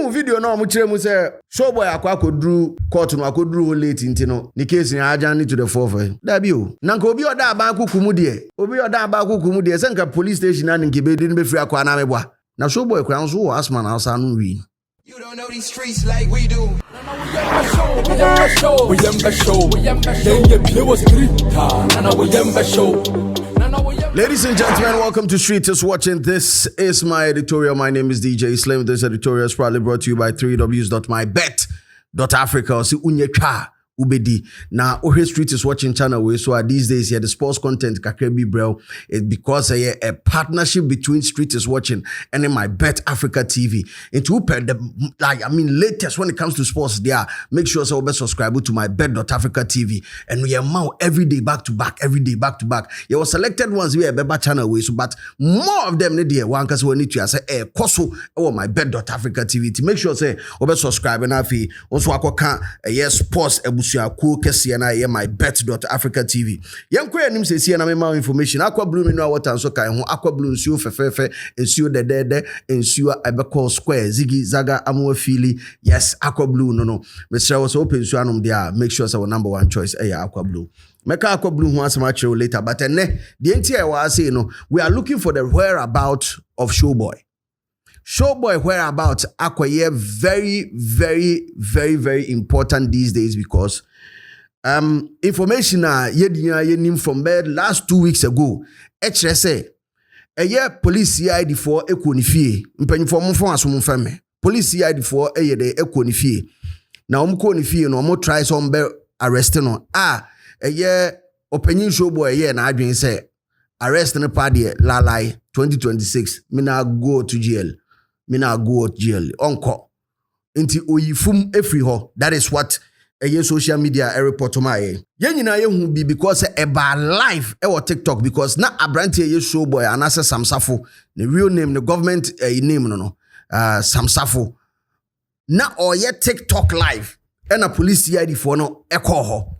Who video no mo kire mu say Showboy akwadru court no akwadru late ntino ni case ni ajan to the forefront da bi o na nka obi oda aba akukumu de se nka police station na nke be be free akwa na meboa na Showboy kura nso wo asma na asa no wi. You don't know these streets like we do. Ladies and gentlemen, welcome to Streeters Watching. This is my editorial. My name is DJ Slim. This editorial is proudly brought to you by 3ws.mybet.africa. Si unyeka ubedi na ohe Streeters Watching channel we so these days here the sports content kakrebi bro is because a partnership between Streeters Watching and My Bet Africa TV. Into the latest when it comes to sports there. Make sure so subscribe to My Bet.Africa TV and we are now every day back to back. There were selected ones we have better channel way so but more of them there one cause we need to say koso or My Bet.Africa TV to make sure say subscribe and afi also akoka sports Suaku kesi na ye My Bet.Africa TV. Yanko yanim se si na me information aqua blue me no water so kan ho aqua blue nsuo fefefe nsuo dedede nsuo abeko square zigi zaga amwafili yes aqua blue no Mr. was open nsuo anom there make sure say our number one choice aqua blue. Meka aqua blue ho asema chew later but enne the entire wa say no we are looking for the whereabouts of Showboy. Showboy whereabouts are very important these days because information yedim from bed last 2 weeks ago. HSA police CID for ekonifie mpanifo mfon asom fame police CID for de ekonifie na omkonifie no omo try some be arrest no opening Showboy na adwen say arrest no pa de lalai 2026 me na go to jail. Mina go to jail onko inti oyifum efri ho. That is what social media report ma ye nyina ye hu bi because eba live TikTok because na abranti ye Showboy anase Samsafo the real name the government name no Samsafo na oye TikTok live and a police CID for no ekọ ho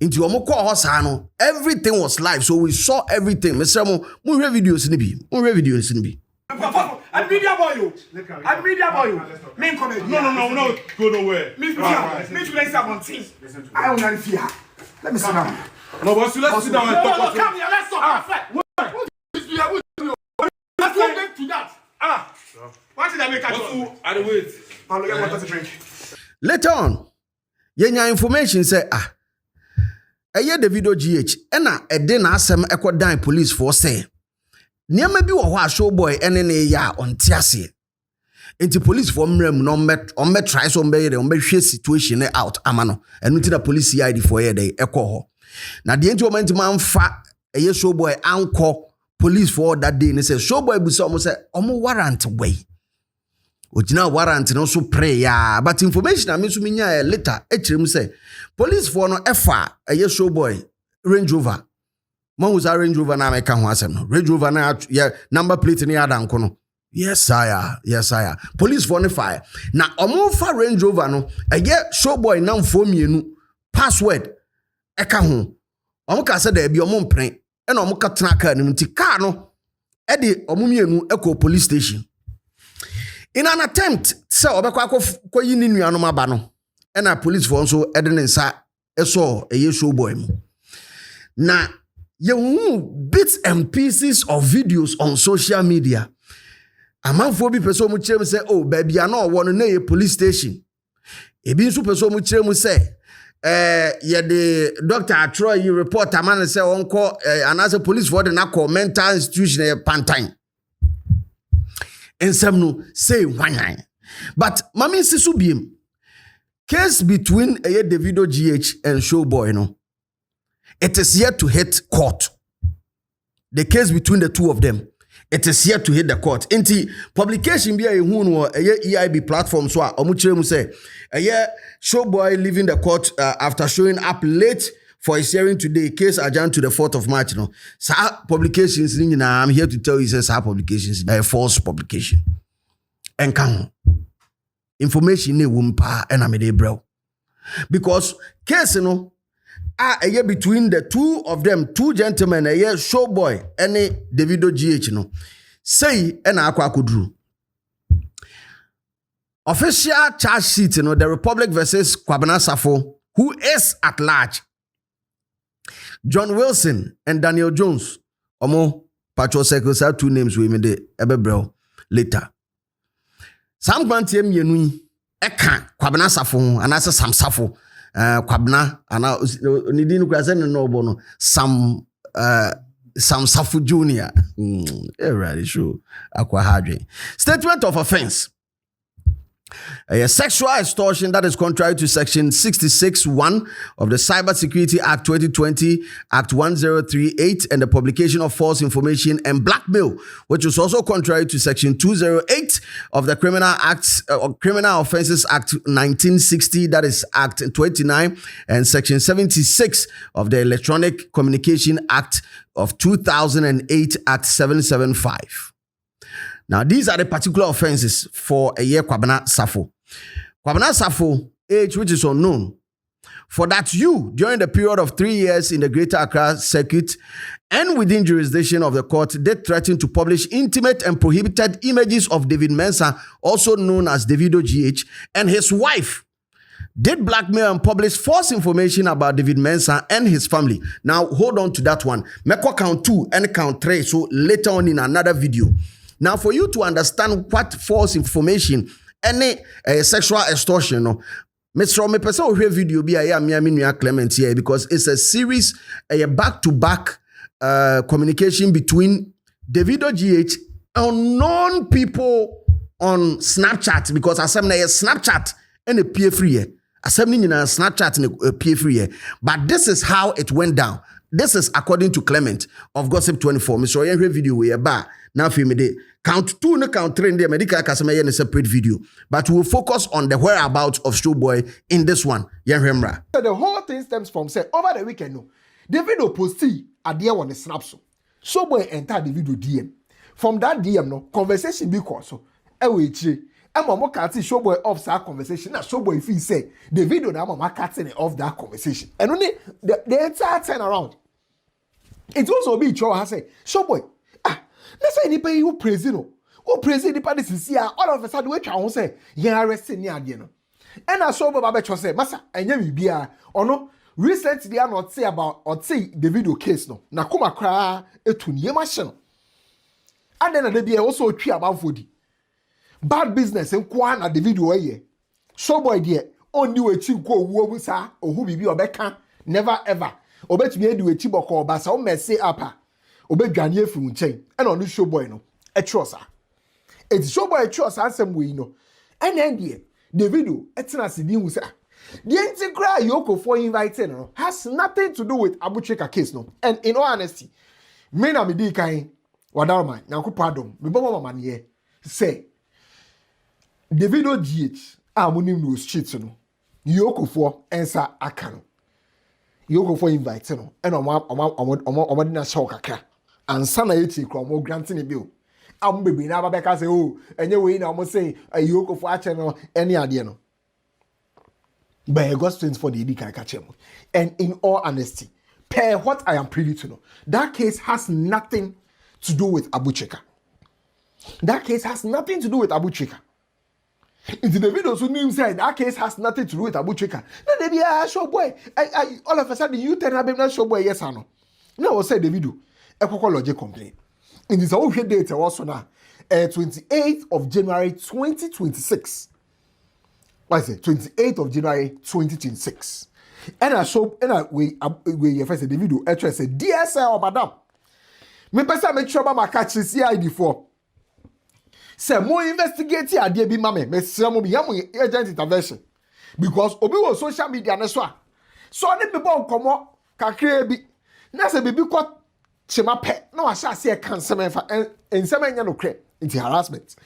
inti omo kọ ho sa no everything was live so we saw everything. Mr. mo videos ni bi I'm media boy. Me come here. No, go nowhere. Me to next one thing. I don't know fear. Let me sit down. No, but let's sit down and talk. No, come here. Let's talk. Let's go back to that. What did I make a job? I wait. I'll get water to drink. Later on, yenya information say the video GH ena ede na asem ekodan police for say niam bi wo ho a Showboy ene ne ya onte ase enti police for mrem no on try so be yede on be hwe situation out amano enu ti da police CID for yede ho na de enti moment man fa Showboy anko police for that day ne say Showboy bu so say omo warrant way ojina warrant no so pray ya but information am so minya later ekirem say police for no efa Showboy Range Rover. Man was a Range Rover na meka ho asem no. Range Rover na number plate ni adanko no. Yes sire. Police for no fire. Na omo fa Range Rover no Showboy na mfo mienu password eka ho. Omo ka se da bi omo mpren e na omo ka tena car ni nti car no de omo mienu eko police station. In an attempt say obekwa koyi ni nuanom aba no e na police for nso de ne nsa eso Showboy mu. Na you bits and pieces of videos on social media. A man for be person mu chere say oh baby I know one na police station. E bi nso person mu chere mu say ye the doctor Troy you report a man say on call another police for the na call mental institution pantain. And some no say one. But mami sisu biem case between Davido GH and Showboy no. It is yet to hit court. The case between the two of them, it is yet to hit the court. Inti publication be a EIB platform so omuchire mu say Showboy leaving the court after showing up late for his hearing today. Case adjourned to the 4th of March. No, publications. I'm here to tell you, say publications a false publication. And can information ne wumpa and amede bro because case between the two of them, two gentlemen, Showboy and Davido GH no say and akwa kudru. official charge sheet, the Republic versus Kwabena Safo, who is at large. John Wilson and Daniel Jones. Omo Patrol Circles have 2 names we made ebebro later. Sam Grantiem Yenui Eka Kwabena Safo and as a Sam Safo Kwabena and Nidin Krazen no bono Sam Safu Jr. Right, sure. Aqua Hadri. Statement of offense. A sexual extortion that is contrary to Section 66(1) of the Cyber Security Act 2020, Act 1038, and the publication of false information and blackmail, which is also contrary to Section 208 of the Criminal Offences Act 1960, that is Act 29, and Section 76 of the Electronic Communication Act of 2008, Act 775. Now, these are the particular offenses for a year Kwabena Safo. Kwabena Safo, age which is unknown. For that you, during the period of 3 years in the Greater Accra Circuit and within jurisdiction of the court, did threaten to publish intimate and prohibited images of David Mensah, also known as Davido GH, and his wife, did blackmail and publish false information about David Mensah and his family. Now, hold on to that one. Meko count 2 and count 3, so later on in another video. Now, for you to understand what false information, any sexual extortion, Mr. Me person will video be a Clement here because it's a series, a back-to-back communication between Davido GH and unknown people on Snapchat, because I said Snapchat and a peer free. I said Snapchat and a peer free. But this is how it went down. This is according to Clement of Gossip 24. Mr. Oyenhwe video we are now film day. Count 2 and count 3 in the medical customer in a separate video. But we'll focus on the whereabouts of Showboy in this one. Yenhemra. So the whole thing stems from say over the weekend no. Davido posted a DM on the snap so. Showboy entered the video DM. From that DM no conversation because so. Ewe mama can't see Showboy off that conversation. Now Showboy feel say the video na mama cutting off that conversation. And only the entire turn around. It also be Cho has say Showboy. Let's say anybody who praise no. Who praise the party see all of a sudden we try say yeah arresting near the no. And I saw Baba Cho say massa enye me bia or no recently I not say about or say the video case no. Na kuma kra etu nie machine. And then the be also twi about fodi. Bad business and kwa na the video ye. Showboy there only we chi go wo bu sa ohu bibi obeka never ever. Obetumi edi we chi boko ba sa o mess up. Obedwane afiri nchen and on Showboy no etwosa eti Showboy etwosa ansem we no and then the video etina sidin hu say the integral yoko for inviting no has nothing to do with Abucheka case no. And in all honesty me na me di kan wadarman nyanko pardon me bomo mama ne say the video GH amunim no street no yoko for ensa aka no yoko for inviting no and omo na show kakra and sana yeti kromo granting a bill. I'm baby na babeka say oh enye we na almost say you go for a channel any idea no. But August 24 the can catch him. And in all honesty, per what I am privy to know, that case has nothing to do with Abucheka. That case has nothing to do with Abucheka. Into the videos who knew said that case has nothing to do with Abucheka. Then they be a Showboy. I all of a sudden you tell me not Showboy yes or no. No, say the video. Ekokology complaint. In this whole date also now, 28th of January 2026. What is it? 28th of January 2026. And I show and we first the video. Actually say DSL or madam. Me person make sure my catch CID for. Say more investigate here dey be mama. Me say mo be am agent intervention. Because obi was social media na so. So any people come up kakre bi. Na say bibi kwa chema pe no ashase e kan semenfa ensema nya no kre into harassment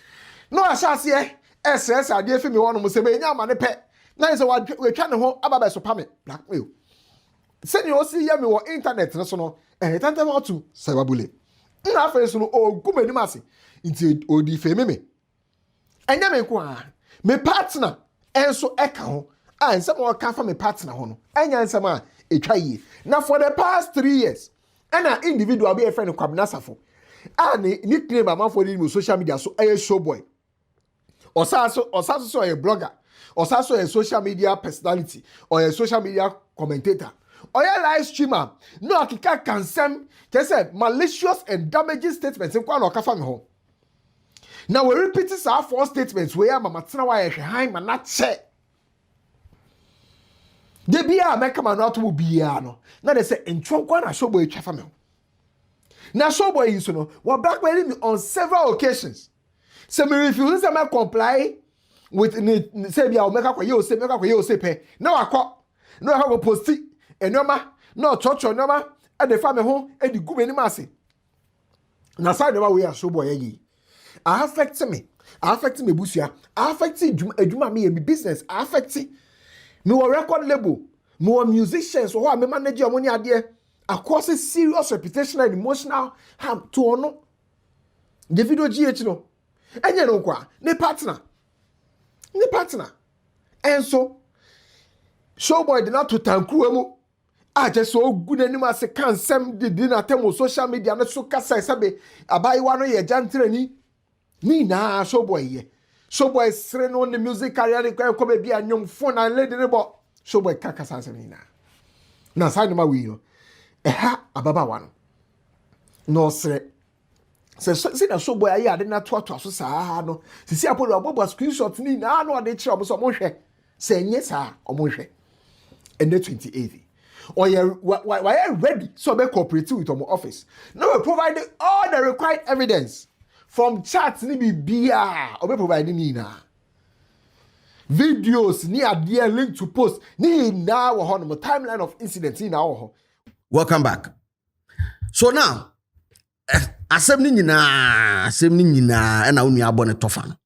no ashase SS ade fi me wono mo se be nya ma ne pe na say we twa ne ho ababa so pame blackmail se ni o si ya me wo internet no so no tanta ma to sababule na afa so no o gumani mase into odi fe me enya me ko a me partner enso eka ho a ensema o ka fa me partner ho no enya ensema e twa yi na for the past 3 years and an individual be a friend of Kwabena Safo. And nickname a man for the social media so a Showboy. Osaso so a blogger. Osaso a social media personality or a social media commentator. Or a live streamer. No akika can send just malicious and damaging statements in kwano kafa me ho. Now we repeat our four statements where mama tsena wa ehwe han ma na che. De bia make man not will be no. Now they say entwo kwa na Showboy twafa me ho. Now Showboy is no we blackmailing me on several occasions. So me refuse to comply with say bia o make akwa ye say pe. Now akọ no have a post enoma no chocho enoma e de fa me ho e di gu me ni mase. Na side the way Showboy yi. Affect me busua, affect adwuma me me business, affect me record label, me musicians who me manage your money ade across a serious reputational and emotional harm to ono. The video GH no. Enye no kwa, ne partner. And so Showboy did not to tankru emu. I just so good anima se kan sem di na temo social media na so kasa sabe abai wa no ye jantrani. Ni na Showboy sre no the music career ni kwa be bia nyom phone and lady rebo Showboy kaka sanse ni na side ma wi no ha ababa wa no sre se na Showboy ayi ade na to aso saa no sisi apolo abobo screenshot ni na no ade kire obo so mo hwe se nye saa omo hwe and 28 or you ready so be cooperate with our office now we provide all the required evidence from chats ni bibia obe provide ni na videos ni adie link to post ni na wo ho no timeline of incidents ni na wo ho. Welcome back. So now asem ni nyina na onu abone tofa no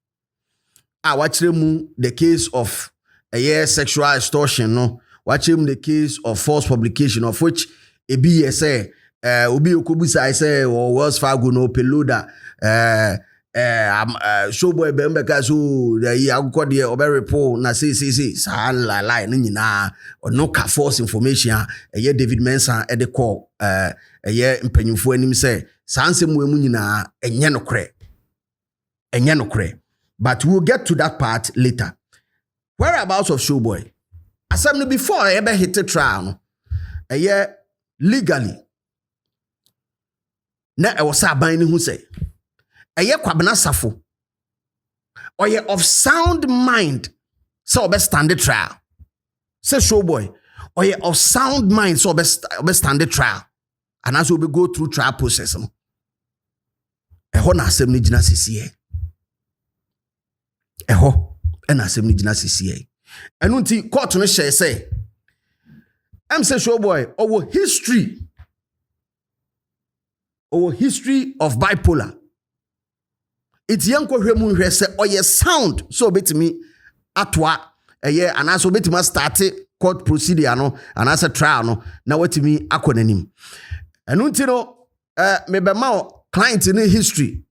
watch mu the case of sexual extortion no watch him the case of false publication of which ebi say obi okobisa say Wells Fargo no peloda Showboy bembe so the agukọ de obe report na say sa lie ni nyina no ka false information David Mensah e de call mpanyimfo anim say sansem mu nyina enye no kre but we'll get to that part later. Whereabouts of Showboy asem before e be hit the trial no legally na e was aban ni hu say kwabena safo or of sound mind so be stand the trial say Showboy or of sound mind so be stand the trial and as we be go through trial process no ho na asem ni gina sisi ho na asem ni gina sisi enu nti court no share say say Showboy history of bipolar. It's yanko hwemu hwe se oye sound so betimi atwa and also betimi start court procedure no and as a trial no na watimi akonanim. Enu nti no me be ma client in history.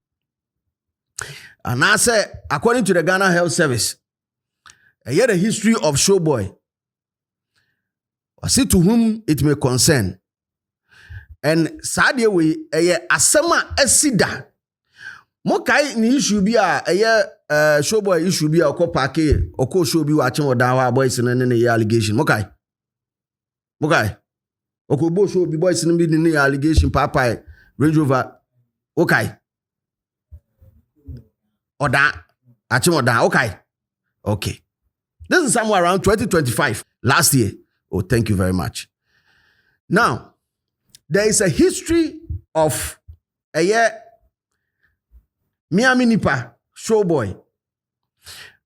And I say according to the Ghana Health Service the history of Showboy. See to whom it may concern. And sadie we asema esida. Mo kai ni issue bi Showboy issue bi okopake okoshow bi wa chen odan wa boys ne allegation. Mo kai okobo show bi boys ne allegation papa Range Rover okay odan achen odan okay this is somewhere around 2025 last year. Oh, thank you very much. Now, there is a history of Miami Nipa Showboy.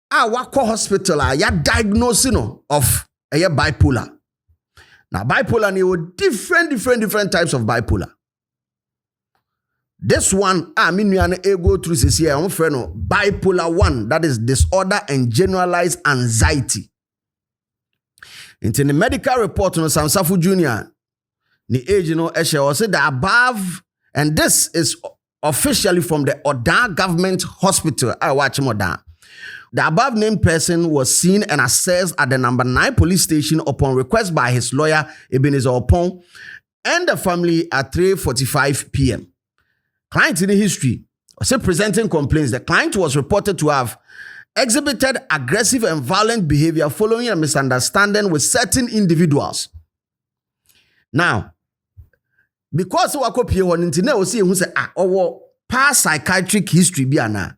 Wako hospital ya diagnosing of bipolar. Now, bipolar ni different types of bipolar. This one, go through this year, bipolar 1, that is disorder and generalized anxiety. In the medical report, Samsafu Jr., the age, said the above, and this is officially from the Oda Government Hospital. I watch Oda. The above named person was seen and assessed at the number 9 police station upon request by his lawyer, Ebenezer Opon, and the family at 3:45 p.m. Client in the history, presenting complaints. The client was reported to have exhibited aggressive and violent behavior following a misunderstanding with certain individuals. Now, because we are copying one internet, we see who say our past psychiatric history be ana.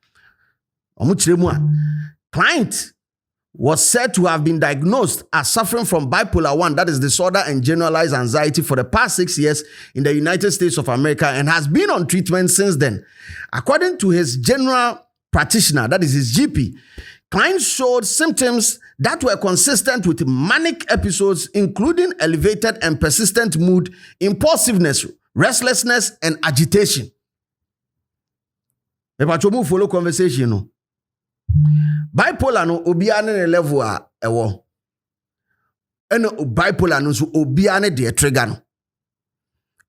Client was said to have been diagnosed as suffering from bipolar 1, that is disorder and generalized anxiety, for the past 6 years in the United States of America and has been on treatment since then. According to his general practitioner, that is his GP, client showed symptoms that were consistent with manic episodes, including elevated and persistent mood, impulsiveness, restlessness, and agitation. If I follow conversation, no. Bipolar no obiane ne level a ewo. Eno bipolar no so obiane de trigger no.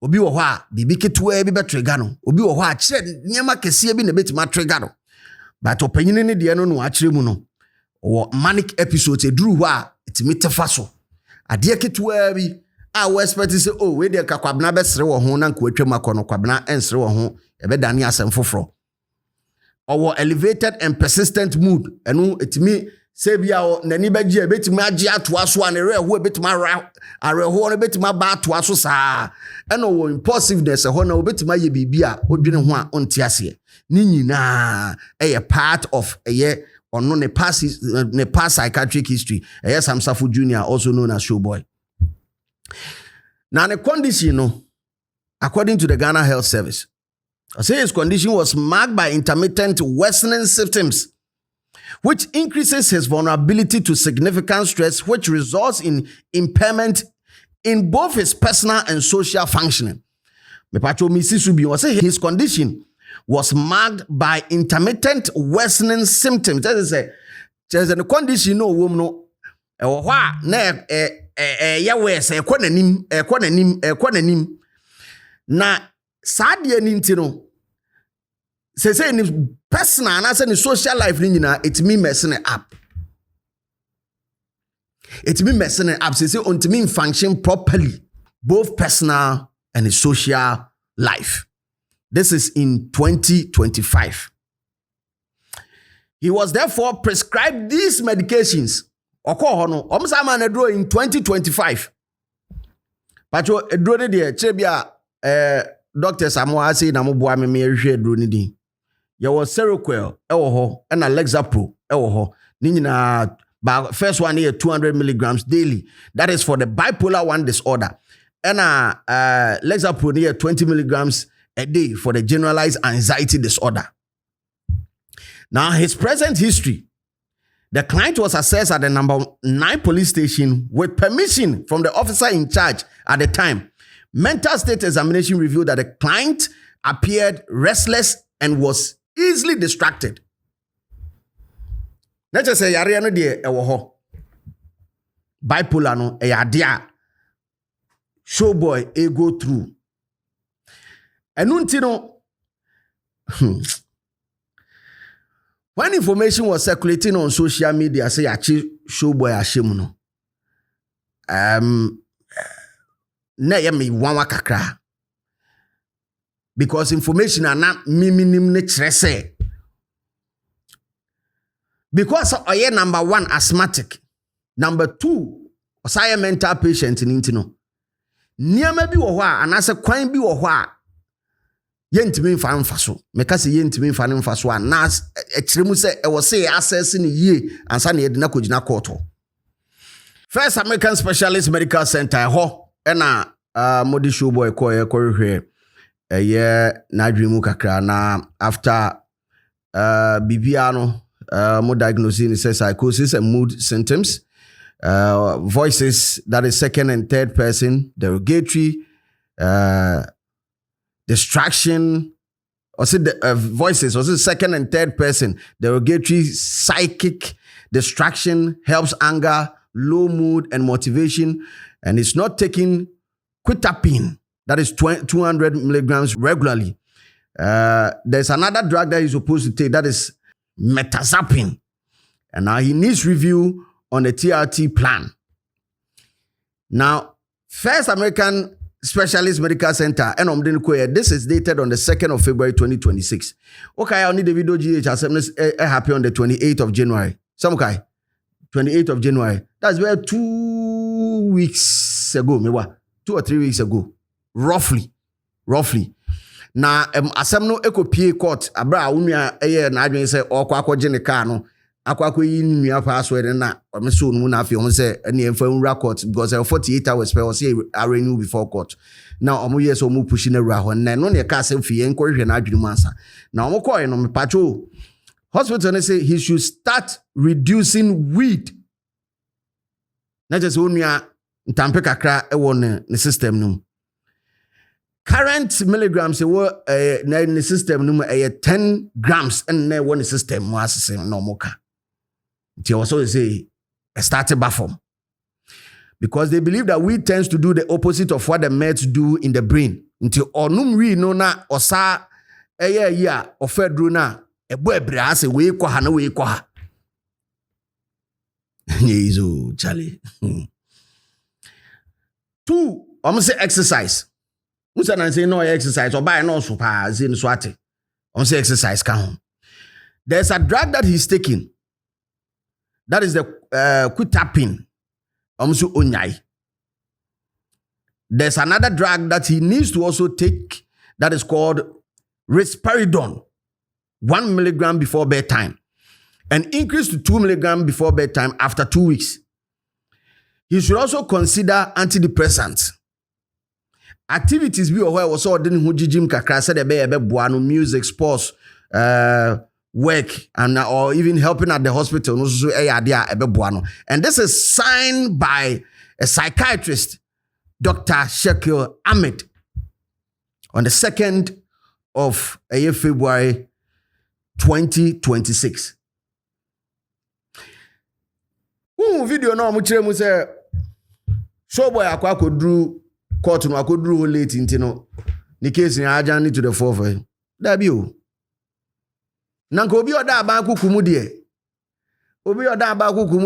Obi wo ho a bibi ketewa bi be trigger no. Obi wo ho a kire nyema kese bi na betima trigger no. But opanyini ne de no no akire mu no. Wo manic episodes eduru ho a etimi tefa so. Ade ketewa bi a we expect say oh we de kakwabna be sere wo ho na nko atwam akono kwabna ensere wo ho e be dane asem foforo. Or elevated and persistent mood. And etimi sebia o nani bagie betimi age atoa so an ere ho betimi are ho no betimi ba atoa so saa. And o impulsiveness ho na betimi ye bibia odwene ho a onte ase. Ni nyina part of ono ne past psychiatric history. Sam Safo Jr., also known as Showboy. Now the condition no, according to the Ghana Health Service, I say his condition was marked by intermittent worsening symptoms, which increases his vulnerability to significant stress, which results in impairment in both his personal and social functioning. His condition was marked by intermittent worsening symptoms. That is there's a condition no woman no na sadie ni ntino say ni personal na say ni social life ni nyina it me messing it up. It me messing it up. Say on to me function properly, both personal and his social life. This is in 2025. He was therefore prescribed these medications. Okohono omsama na draw in 2025. Pacho edro de de chebia Dr. Samoa say na mo boa me hwe edro ni din. Ye was Seroquel ewo ho and Lexapro ewo ho. Ni nyina first one here 200 milligrams daily. That is for the bipolar 1 disorder. And Lexapro here 20 milligrams a day for the generalized anxiety disorder. Now his present history. The client was assessed at the number 9 police station with permission from the officer in charge at the time. Mental state examination revealed that the client appeared restless and was easily distracted. Let's just say yare no de ewo ho. Bipolar no e yade Showboy go through. Enunti no when information was circulating on social media, say Showboy ashemu no. Na ye me wanwa kakra. Because information are not minim ne kire say. Because oye number 1 asthmatic, number 2 osaye mental patient in intino. Niama bi wo ho a anase kwan bi wo ho a yentimi mfa mfaso meka se yentimi mfa mfaso a na ekiremu se e wo se access ni yie ansa na yedina kogina court. First American Specialist Medical Center ho na modi Showboy ko hwe na dreamu kakra na after bibia no mo diagnosing is psychosis and mood symptoms, voices, that is second and third person, derogatory, distraction, or say the voices, or say second and third person, derogatory, psychic, distraction, helps anger, low mood and motivation, and it's not taking quetiapine, that is 200 milligrams regularly. There's another drug that he's supposed to take, that is metazapine, and now he needs review on the TRT plan. Now, First American Specialist Medical Center and this is dated on the 2nd of February 2026. Okay, I need the video GH happy on the 28th of January. Some okay, 28th of January. That's where 2 weeks ago, maybe 2 or 3 weeks ago, roughly. Na asem no ekopie court abra unua na adwen se okwakoje ne car no akwakoyi nua password na omeso no na afi on se ene emfa unra court because 48 hours per say renew before court. Now omo yes omo push na ra ho na no ne ka se fie enkohwe na adwen mu ansa na omo koy no mepacho hospital ne say he should start reducing weed na just onua ntampe kakra e wo ne system no. Current milligrams in the system number 10 grams and then one system was no more. They also say a starting baffle because they believe that weed tends to do the opposite of what the meds do in the brain. Until onum we no na osa ya ofedru na ebo ebra ase we kwa ha na we kwa ha. Yezo Charlie. 2 almost exercise. Musa na say no exercise or buy no super zin swati. On say exercise can. There's a drug that he's taking. That is the quitapine. Omsu onyai. There's another drug that he needs to also take that is called risperidone. 1 milligram before bedtime. And increase to 2 milligram before bedtime after 2 weeks. He should also consider antidepressants. Activities we were so didn't who gym kakra said buano music, sports, work, and or even helping at the hospital. And this is signed by a psychiatrist, Dr. Shakil Ahmed, on the 2nd of February 2026. Video no muchire say Showboy akwa kodru court no akodru late intino ni case ni ajani to the 4th da bi o nanka obi oda aba kukumu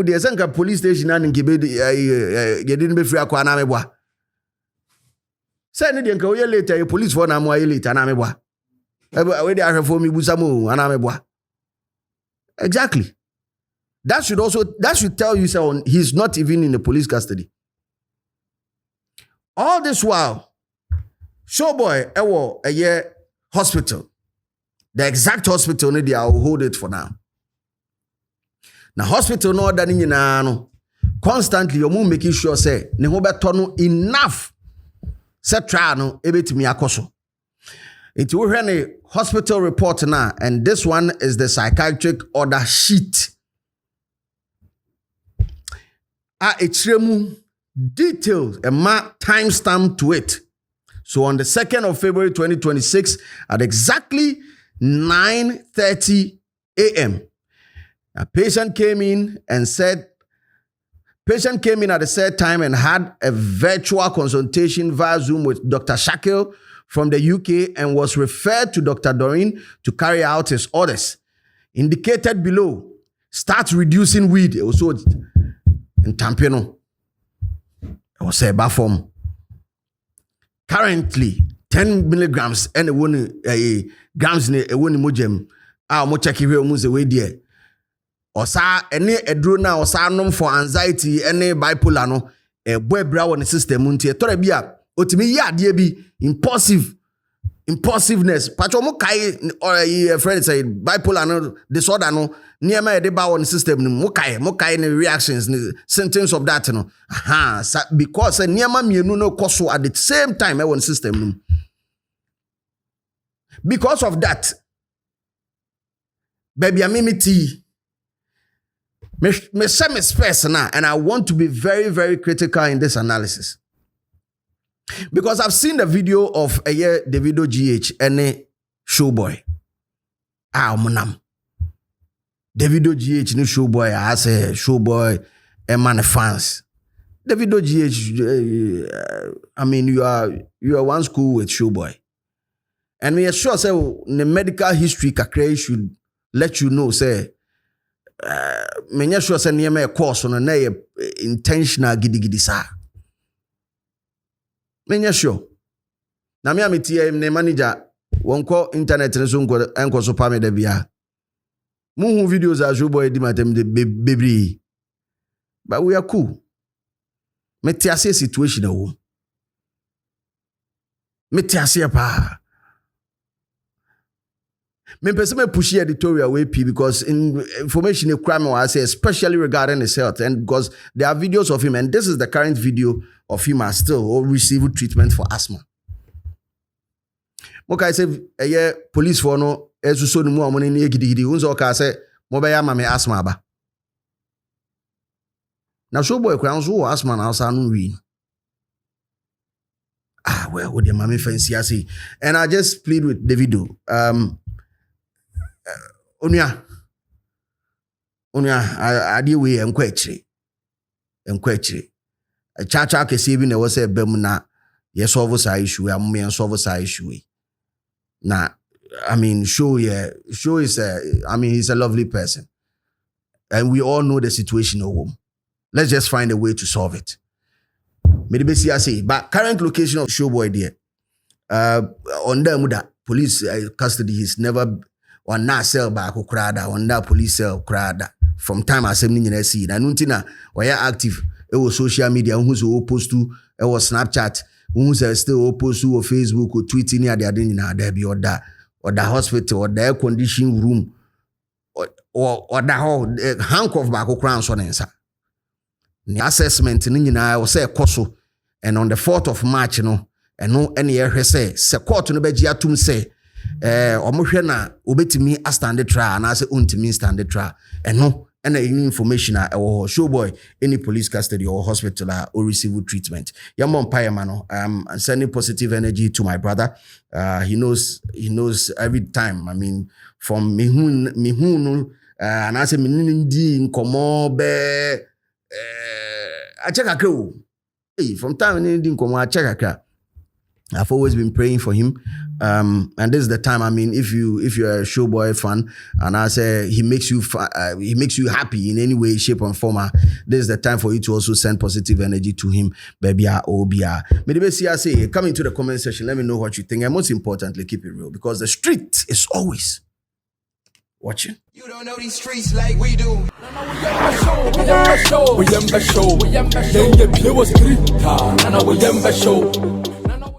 de senka police station na nkebe yede ni be free akwa na mebwa say ni de nka oye late police for na mo aye late na mebwa we dey ahwefo mi busamo ana mebwa exactly. That should tell you so he's not even in the police custody. All this while, Showboy a year hospital. The exact hospital maybe I'll hold it for now. Now hospital no that no constantly you making sure say ne ho beto enough set trial no ebetimi akoso. It will run a hospital report now, and this one is the psychiatric order sheet. Extreme details and timestamp to it. So on the 2nd of February 2026 at exactly 9:30 a.m. a patient came in at the said time and had a virtual consultation via Zoom with Dr. Shakil from the UK and was referred to Dr. Doreen to carry out his orders. Indicated below, start reducing weed. Also in Tampino, I was say form. Currently, 10 milligrams and grams in a one mojem. I'll check if you're way there. Or sa any edrona or sa nom for anxiety, any bipolar no, a boy brow on the system, munti, torebia, otimi ya debi, impulsiveness. Pachomo kai or a friend say bipolar no disorder no. Near my deba on system mokai reactions symptoms of that no because near my no koso at the same time I want system because of that baby I me semi space now and I want to be very very critical in this analysis because I've seen the video of a year Davido GH and a Showboy monam Davido GH ni Showboy I say Showboy a man fans. Davido GH I mean you are one school with Showboy. And we are sure say the medical history kakre should let you know say me sure say near me course on na intentional gidi sa. Menya sure. Na me ameti ne manager wonko internet ne so enko so pa me da bia. Muhu videos a Showboy di matem de bebri. But we are cool. Meti ase situation awo. Meti ase pa. Me person me push editorial way because information a crime I say especially regarding his health and because there are videos of him and this is the current video of him as still receiving treatment for asthma. Moka say police for no esuso no mu amone ne gidi unzo ka say mo be ya ma me asthma ba. Na Showboy kra unzo asthma na asa no wi. Well, with the mami fancy I see. And I just plead with Davido. Onya ade we enkwachire cha kese bi na wo say bem na ye solve sa issue am me solve sa issue na I mean show is he's a lovely person and we all know the situation of home. Let's just find a way to solve it. Maybe see I say but current location of Showboy there on the police custody is never on na cell back krada on that police cell krada from time assembly nyina see na nunti we are active e was social media who so post to e was Snapchat who say still post to Facebook or Twitter ni ade nyina there be or the hospital or the air conditioning room or the handcuff back kran so nensa the assessment ni nyina we say koso and on the 4th of March no any say court no be gi atum say omohwe na obetimi a stand trial na say untimi stand trial eno na any information or Showboy any police custody or hospital or receive treatment yamon payama no I'm sending positive energy to my brother. He knows every time. I mean from me hu no and I say me ndi nkomo be a check akra from time ni ndi nkomo a check akra. I've always been praying for him. And this is the time. I mean, if you're a Showboy fan, and I say he makes you happy in any way, shape, and form, this is the time for you to also send positive energy to him. Baby, maybe see I say, come into the comment section. Let me know what you think, and most importantly, keep it real because the street is always watching. You don't know these streets like we do. We show.